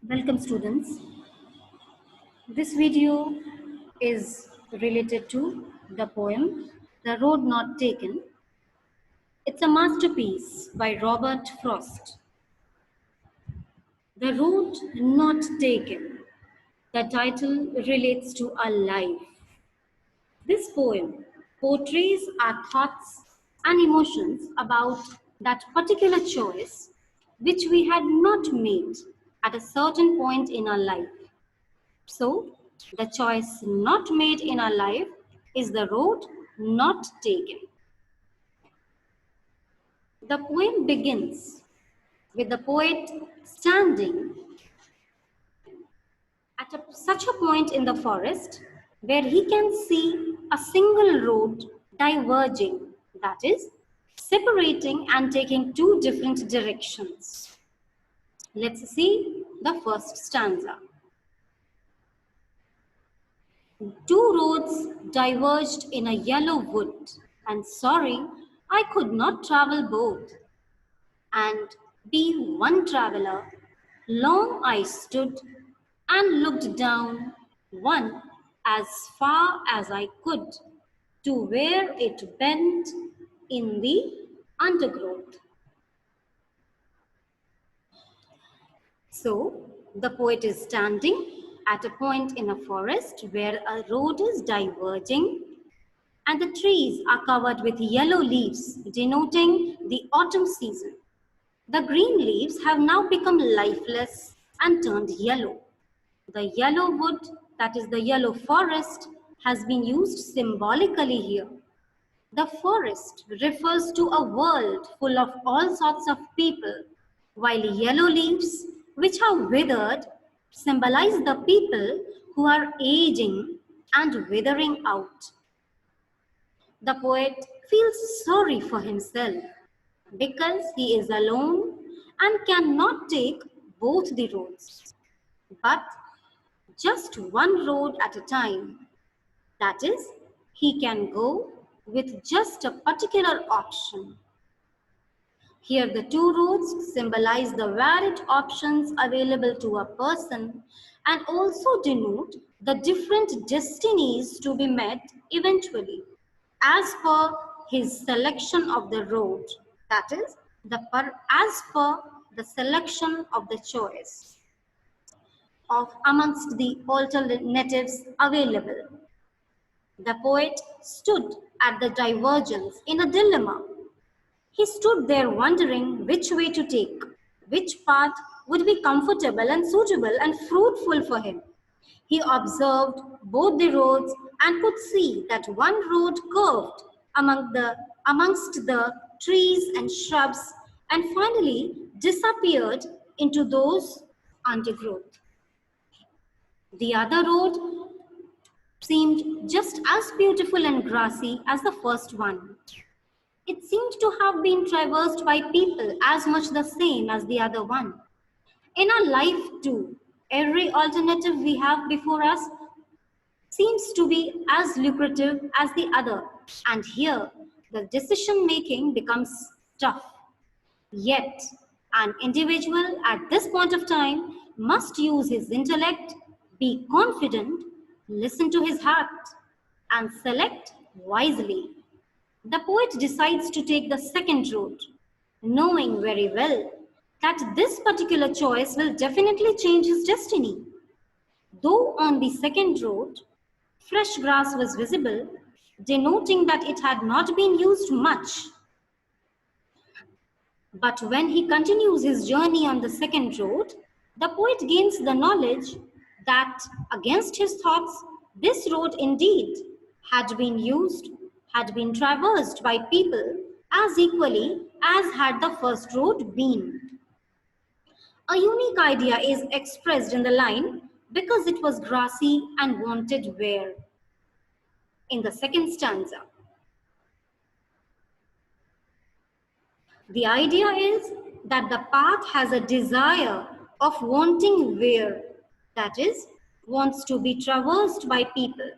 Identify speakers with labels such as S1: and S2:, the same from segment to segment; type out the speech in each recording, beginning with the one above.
S1: Welcome students. This video is related to the poem The Road Not Taken. It's a masterpiece by Robert Frost. The Road Not Taken. The title relates to our life. This poem portrays our thoughts and emotions about that particular choice which we had not made at a certain point in our life. So, the choice not made in our life is the road not taken. The poem begins with the poet standing at such a point in the forest where he can see a single road diverging, that is, separating and taking two different directions. Let's see the first stanza. Two roads diverged in a yellow wood, and sorry, I could not travel both. And being one traveler, long I stood and looked down one as far as I could to where it bent in the undergrowth. So, the poet is standing at a point in a forest where a road is diverging and the trees are covered with yellow leaves, denoting the autumn season. The green leaves have now become lifeless and turned yellow. The yellow wood, that is the yellow forest, has been used symbolically here. The forest refers to a world full of all sorts of people, while yellow leaves, which are withered, symbolize the people who are aging and withering out. The poet feels sorry for himself because he is alone and cannot take both the roads, but just one road at a time. That is, he can go with just a particular option. Here, the two roads symbolize the varied options available to a person and also denote the different destinies to be met eventually, as per his selection of the road, that is, as per the selection of the choice of amongst the alternatives available. The poet stood at the divergence in a dilemma. He stood there wondering which way to take, which path would be comfortable and suitable and fruitful for him. He observed both the roads and could see that one road curved amongst the trees and shrubs and finally disappeared into those undergrowth. The other road seemed just as beautiful and grassy as the first one. It seemed to have been traversed by people as much the same as the other one. In our life too, every alternative we have before us seems to be as lucrative as the other, and here the decision making becomes tough. Yet, an individual at this point of time must use his intellect, be confident, listen to his heart, and select wisely. The poet decides to take the second road, knowing very well that this particular choice will definitely change his destiny. Though on the second road, fresh grass was visible, denoting that it had not been used much. But when he continues his journey on the second road, the poet gains the knowledge that against his thoughts, this road indeed had been used, had been traversed by people as equally as had the first road been. A unique idea is expressed in the line because it was grassy and wanted wear. In the second stanza, the idea is that the path has a desire of wanting wear, that is, wants to be traversed by people.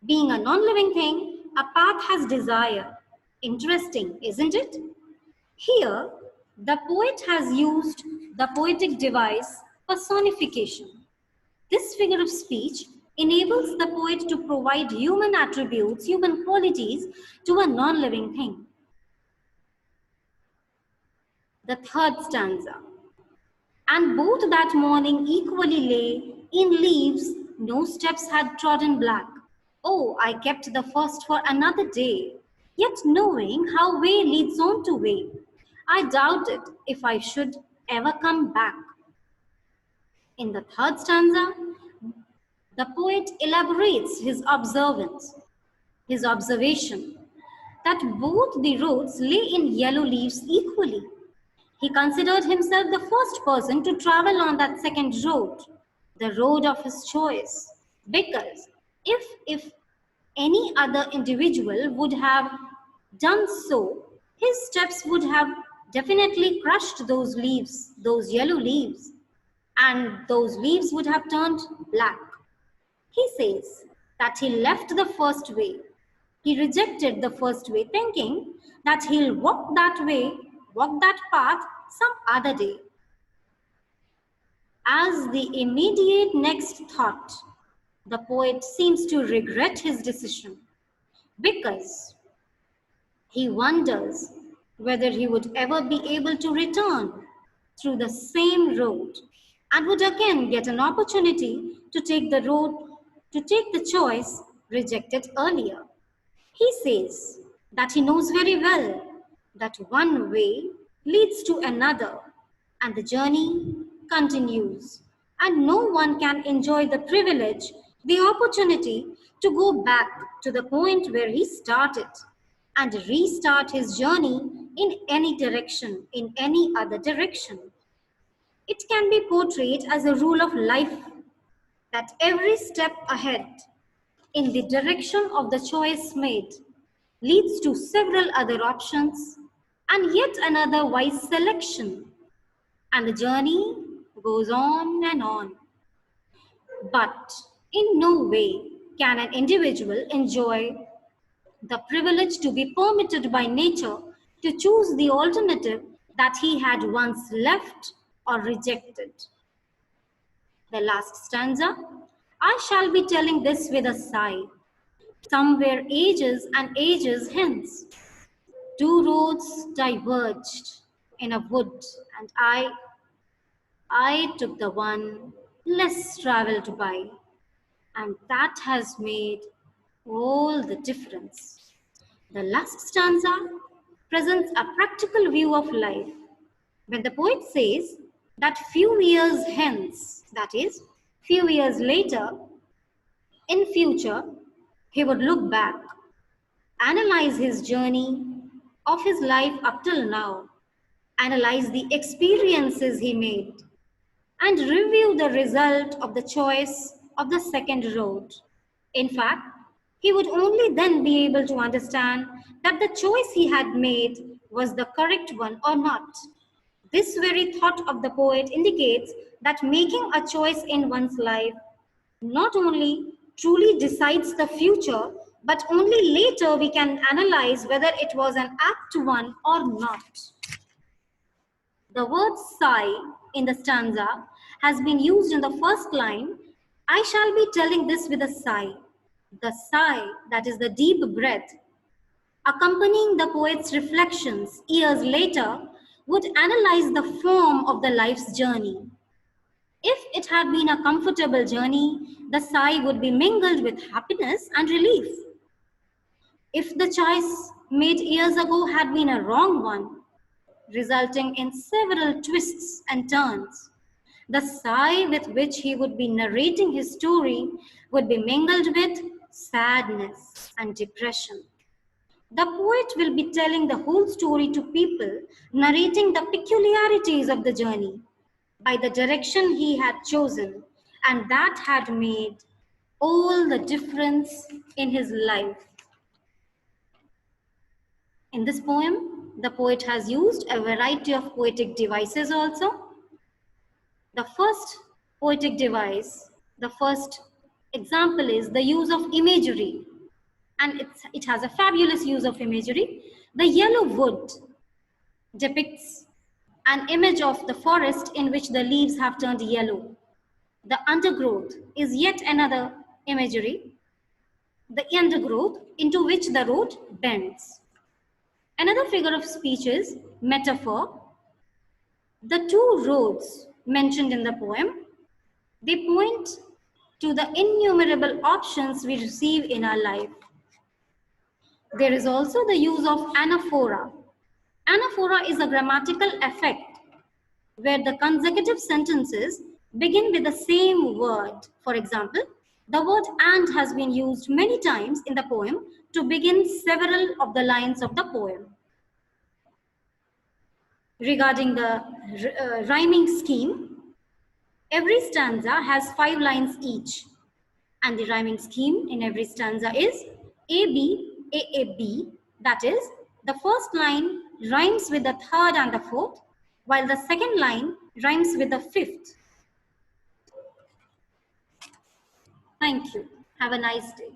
S1: Being a non-living thing, a path has desire. Interesting, isn't it? Here, the poet has used the poetic device personification. This figure of speech enables the poet to provide human attributes, human qualities to a non-living thing. The third stanza. And both that morning equally lay in leaves, no steps had trodden black. Oh, I kept the first for another day, yet knowing how way leads on to way, I doubted if I should ever come back. In the third stanza, the poet elaborates his observation, that both the roads lay in yellow leaves equally. He considered himself the first person to travel on that second road, the road of his choice, because if any other individual would have done so, his steps would have definitely crushed those leaves, those yellow leaves, and those leaves would have turned black. He says that he left the first way. He rejected the first way, thinking that he'll walk that way, walk that path some other day. As the immediate next thought, the poet seems to regret his decision because he wonders whether he would ever be able to return through the same road and would again get an opportunity to take the choice rejected earlier. He says that he knows very well that one way leads to another and the journey continues, and no one can enjoy the privilege, the opportunity to go back to the point where he started and restart his journey in any direction, in any other direction. It can be portrayed as a rule of life that every step ahead in the direction of the choice made leads to several other options and yet another wise selection, and the journey goes on and on. But in no way can an individual enjoy the privilege to be permitted by nature to choose the alternative that he had once left or rejected. The last stanza, I shall be telling this with a sigh. Somewhere ages and ages hence, two roads diverged in a wood, and I took the one less traveled by, and that has made all the difference. The last stanza presents a practical view of life when the poet says that few years hence, that is, few years later, in future, he would look back, analyze his journey of his life up till now, analyze the experiences he made, and review the result of the choice of the second road. In fact, he would only then be able to understand that the choice he had made was the correct one or not. This very thought of the poet indicates that making a choice in one's life not only truly decides the future, but only later we can analyze whether it was an apt one or not. The word sigh in the stanza has been used in the first line. I shall be telling this with a sigh. The sigh, that is the deep breath, accompanying the poet's reflections years later, would analyze the form of the life's journey. If it had been a comfortable journey, the sigh would be mingled with happiness and relief. If the choice made years ago had been a wrong one, resulting in several twists and turns, the sigh with which he would be narrating his story would be mingled with sadness and depression. The poet will be telling the whole story to people, narrating the peculiarities of the journey by the direction he had chosen, and that had made all the difference in his life. In this poem, the poet has used a variety of poetic devices also. The first poetic device, the first example is the use of imagery, and it has a fabulous use of imagery. The yellow wood depicts an image of the forest in which the leaves have turned yellow. The undergrowth is yet another imagery, the undergrowth into which the road bends. Another figure of speech is metaphor. The two roads mentioned in the poem, they point to the innumerable options we receive in our life. There is also the use of anaphora. Anaphora is a grammatical effect where the consecutive sentences begin with the same word. For example, the word and has been used many times in the poem to begin several of the lines of the poem. Regarding the rhyming scheme, every stanza has 5 lines each, and the rhyming scheme in every stanza is AB, AAB, that is, the first line rhymes with the third and the fourth, while the second line rhymes with the fifth. Thank you. Have a nice day.